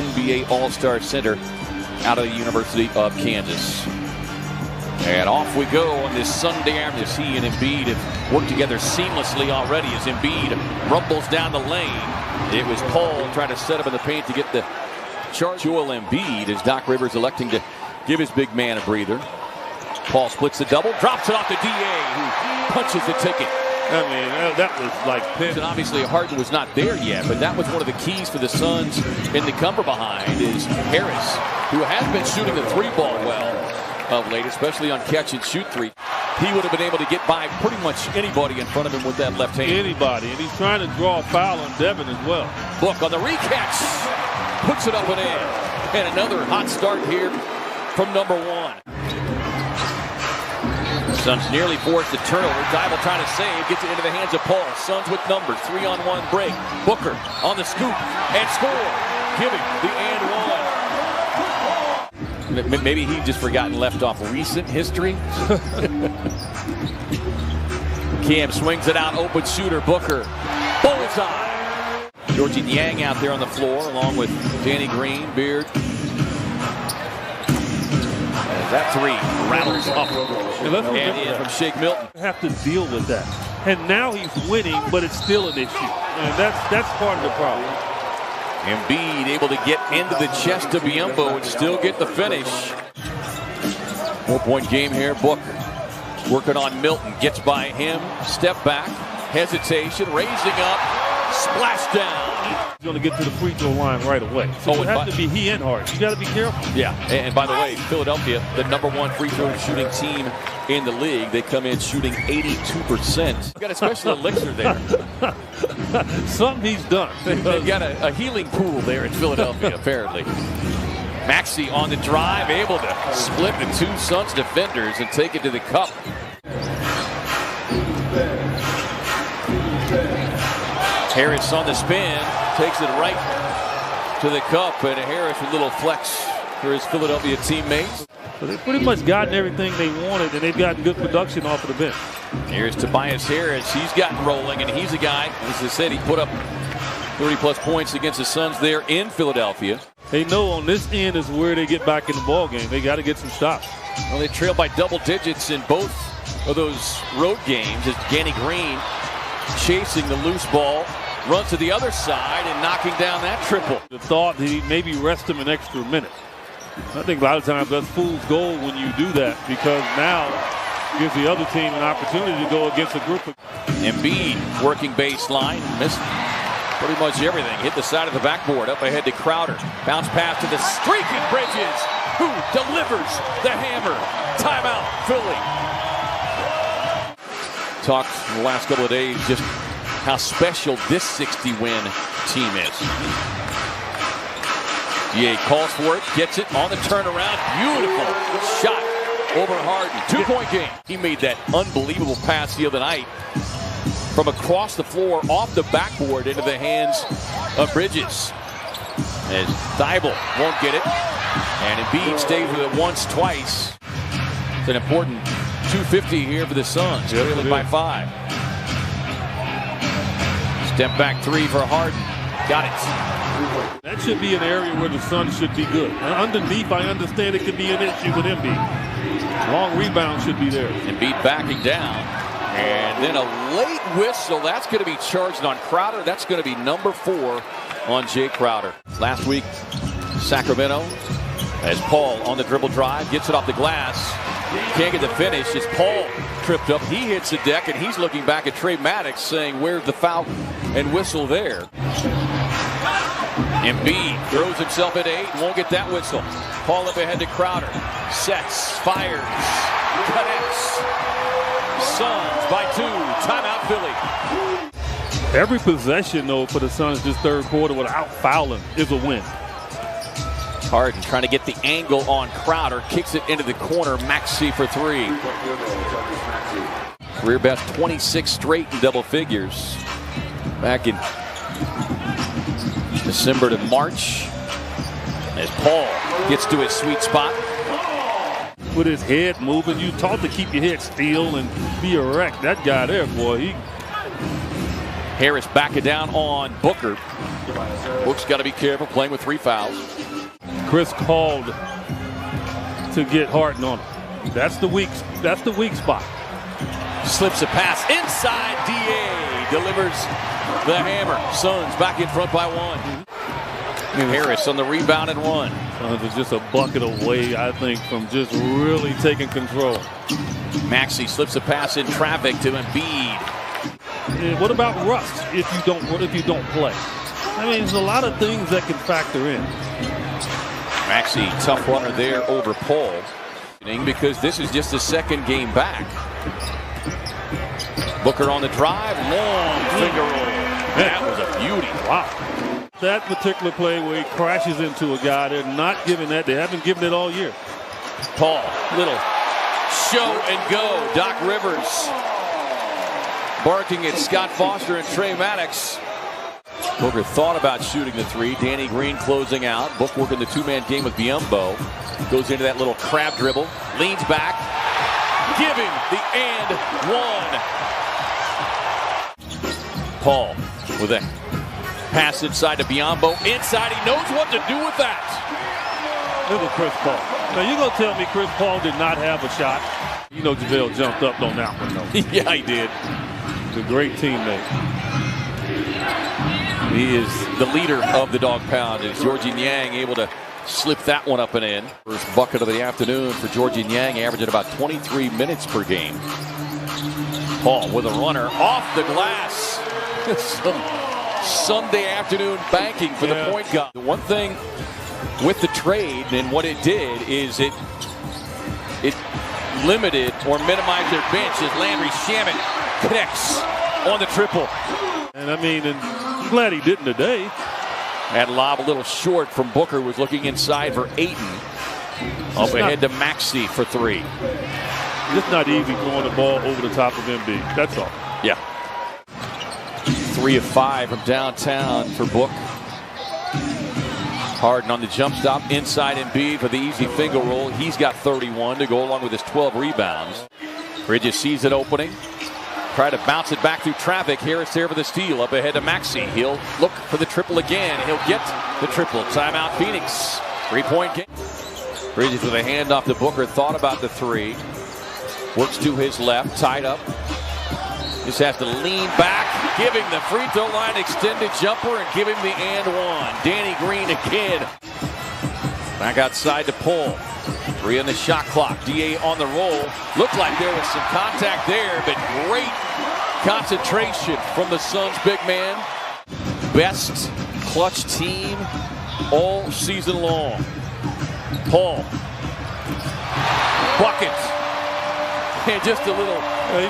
NBA All-Star center out of the University of Kansas. And off we go on this Sunday afternoon. He and Embiid have worked together seamlessly already as Embiid rumbles down the lane. It was Paul trying to set up in the paint to get the charge. Joel Embiid, as Doc Rivers electing to give his big man a breather. Paul splits the double, drops it off to D.A., who punches the ticket. I mean, that was like pin. And obviously Harden was not there yet, but that was one of the keys for the Suns in the cover behind is Harris, who has been shooting the three ball well of late, especially on catch and shoot three. He would have been able to get by pretty much anybody in front of him with that left hand. Anybody, and he's trying to draw a foul on Devin as well. Book on the recatch, puts it up and in. And another hot start here from number one. Suns nearly forced the turnover. Thybulle trying to save, gets it into the hands of Paul. Suns with numbers, 3-on-1 break. Booker on the scoop and score, giving the and one. Maybe he just forgotten left off recent history. Cam swings it out, open shooter, Booker. Bullseye. Georgie Niang out there on the floor along with Danny Green, Beard. That three rattles up and in from Shake Milton. Have to deal with that. And now he's winning, but it's still an issue. And that's part of the problem. Embiid able to get into the chest of Biyombo and still get the finish. 4-point game here. Booker working on Milton. Gets by him. Step back. Hesitation. Raising up. Splash down. He's going to get to the free throw line right away. So it has to be he and Harden. You got to be careful. Yeah, and by the way, Philadelphia, the #1 free throw shooting team in the league. They come in shooting 82%. Got a special elixir there. Something he's done. They've got a healing pool there in Philadelphia, apparently. Maxey on the drive, able to split the two Suns defenders and take it to the cup. Harris on the spin, takes it right to the cup, and Harris with a little flex for his Philadelphia teammates. So they've pretty much gotten everything they wanted, and they've gotten good production off of the bench. Here's Tobias Harris. He's gotten rolling, and he's a guy, as I said, he put up 30-plus points against the Suns there in Philadelphia. They know on this end is where they get back in the ball game. They got to get some stops. Well, they trail by double digits in both of those road games as Danny Green chasing the loose ball, runs to the other side and knocking down that triple. The thought he maybe rest him an extra minute. I think a lot of times that's fool's gold when you do that, because now gives the other team an opportunity to go against a group of. Embiid working baseline, missed pretty much everything. Hit the side of the backboard, up ahead to Crowder. Bounce pass to the streaking Bridges, who delivers the hammer. Timeout, Philly. Talked in the last couple of days just how special this 60-win team is. DA calls for it, gets it on the turnaround. Beautiful shot over Harden. 2-point game. He made that unbelievable pass the other night from across the floor, off the backboard into the hands of Bridges. As Thybulle won't get it. And Embiid stays with it once, twice. It's an important 250 here for the Suns, trailing by 5. Step back three for Harden. Got it. That should be an area where the Suns should be good. Underneath, I understand it could be an issue with Embiid. Long rebound should be there. Embiid backing down. And then a late whistle. That's going to be charged on Crowder. That's going to be number 4 on Jay Crowder. Last week, Sacramento, as Paul on the dribble drive, gets it off the glass. Can't get the finish as Paul tripped up. He hits the deck, and he's looking back at Trey Maddox saying, where's the foul and whistle there? Embiid throws himself at 8, won't get that whistle. Paul up ahead to Crowder. Sets, fires, connects. Suns by 2. Timeout, Philly. Every possession, though, for the Suns this third quarter without fouling is a win. Harden trying to get the angle on Crowder. Kicks it into the corner. Maxey for 3. Career best 26 straight in double figures. Back in December to March. As Paul gets to his sweet spot. With his head moving. You taught to keep your head still and be erect. That guy there, boy, Harris backing down on Booker. Book's got to be careful playing with 3 fouls. Chris called to get Harden on him. That's the weak spot. Slips a pass inside. DA delivers the hammer. Suns back in front by 1. Harris on the rebound and 1. Suns is just a bucket away, I think, from just really taking control. Maxey slips a pass in traffic to Embiid. What about rust if you don't play? I mean, there's a lot of things that can factor in. Maxey, tough runner there over Paul, because this is just the 2nd game back. Booker on the drive, long finger roll. That was a beauty. Wow. That particular play where he crashes into a guy, they're not giving that. They haven't given it all year. Paul, little show and go. Doc Rivers barking at Scott Foster and Trey Maddox. Booker thought about shooting the 3. Danny Green closing out. Book working the 2-man game with Biyombo. Goes into that little crab dribble. Leans back. Giving the and 1. Paul with a pass inside to Biyombo. Inside, he knows what to do with that. Look at Chris Paul. Now, you're going to tell me Chris Paul did not have a shot? You know JaVale jumped up on that one, though. Yeah, he did. He's a great teammate. He is the leader of the dog pound. Is Georges Niang able to slip that one up and in? First bucket of the afternoon for Georges Niang, averaging about 23 minutes per game. Paul with a runner off the glass. Some Sunday afternoon banking for the point guard. The one thing with the trade and what it did is it limited or minimized their bench as Landry Shamet connects on the triple. And I mean, I'm glad he didn't today. That lob a little short from Booker, was looking inside for Ayton. Up ahead to Maxey for 3. It's not easy throwing the ball over the top of Embiid. That's all. Yeah. 3 of 5 from downtown for Book. Harden on the jump stop inside Embiid for the easy finger roll. He's got 31 to go along with his 12 rebounds. Bridges sees it opening. Try to bounce it back through traffic. Harris there for the steal. Up ahead to Maxey. He'll look for the triple again. He'll get the triple. Timeout Phoenix. 3-point game. Bridges with a handoff to Booker. Thought about the 3. Works to his left. Tied up. Just has to lean back. Give him the free throw line extended jumper and give him the and 1. Danny Green again. Back outside to Paul. 3 on the shot clock. DA on the roll. Looked like there was some contact there, but great concentration from the Suns big man. Best clutch team all season long. Paul. Bucket. And just a little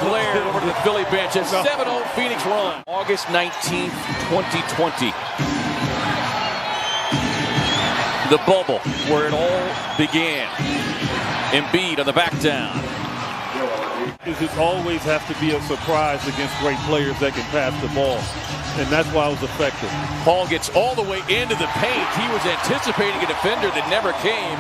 glare over to the Philly bench. A 7-0 Phoenix run. August 19th, 2020. The bubble where it all began. Embiid on the back down. It always has to be a surprise against great players that can pass the ball. And that's why it was effective. Paul gets all the way into the paint. He was anticipating a defender that never came.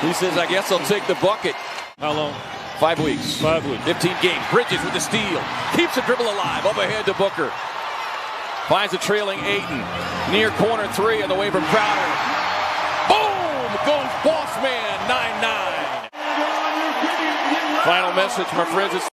He says, I guess I'll take the bucket. How long? 5 weeks. 5 weeks. 15 games. Bridges with the steal. Keeps the dribble alive. Up ahead to Booker. Finds a trailing Ayton. Near corner 3 on the way from Crowder. Boom! Goes Boss Man 9-9. Final message, my friends.